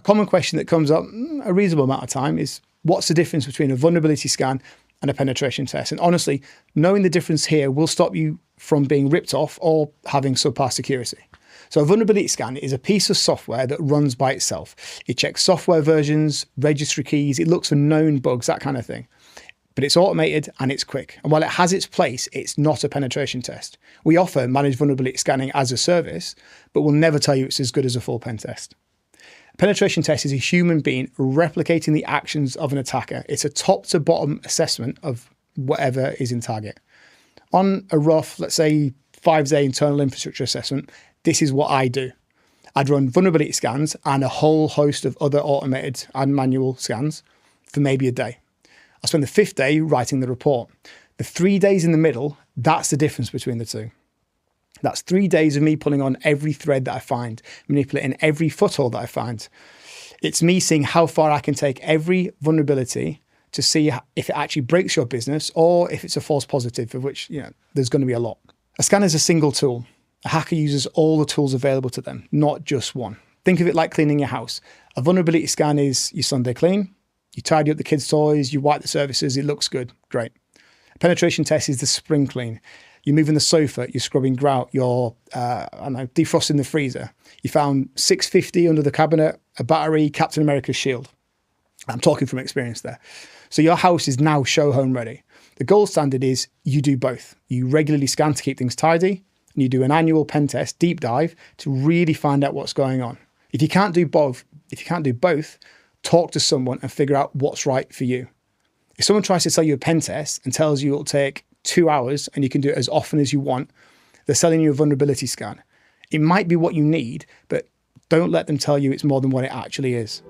A common question that comes up a reasonable amount of time is, what's the difference between a vulnerability scan and a penetration test? And honestly, knowing the difference here will stop you from being ripped off or having subpar security. So a vulnerability scan is a piece of software that runs by itself. It checks software versions, registry keys, it looks for known bugs, that kind of thing. But it's automated and it's quick. And while it has its place, it's not a penetration test. We offer managed vulnerability scanning as a service, but we'll never tell you it's as good as a full pen test. A penetration test is a human being replicating the actions of an attacker. It's a top to bottom assessment of whatever is in target. On a rough, let's say 5-day internal infrastructure assessment, this is what I do. I'd run vulnerability scans and a whole host of other automated and manual scans for maybe a day. I spend the 5th day writing the report. The 3 days in the middle, that's the difference between the two. That's 3 days of me pulling on every thread that I find, manipulating every foothold that I find. It's me seeing how far I can take every vulnerability to see if it actually breaks your business or if it's a false positive, of which there's going to be a lot. A scan is a single tool. A hacker uses all the tools available to them, not just one. Think of it like cleaning your house. A vulnerability scan is your Sunday clean. You tidy up the kids' toys, you wipe the surfaces, it looks good, great. A penetration test is the spring clean. You're moving the sofa, you're scrubbing grout, you're defrosting the freezer. You found 650 under the cabinet, a battery, Captain America's shield. I'm talking from experience there. So your house is now show home ready. The gold standard is you do both. You regularly scan to keep things tidy, and you do an annual pen test, deep dive, to really find out what's going on. If you can't do both, talk to someone and figure out what's right for you. If someone tries to sell you a pen test and tells you it'll take 2 hours and you can do it as often as you want, they're selling you a vulnerability scan. It might be what you need, but don't let them tell you it's more than what it actually is.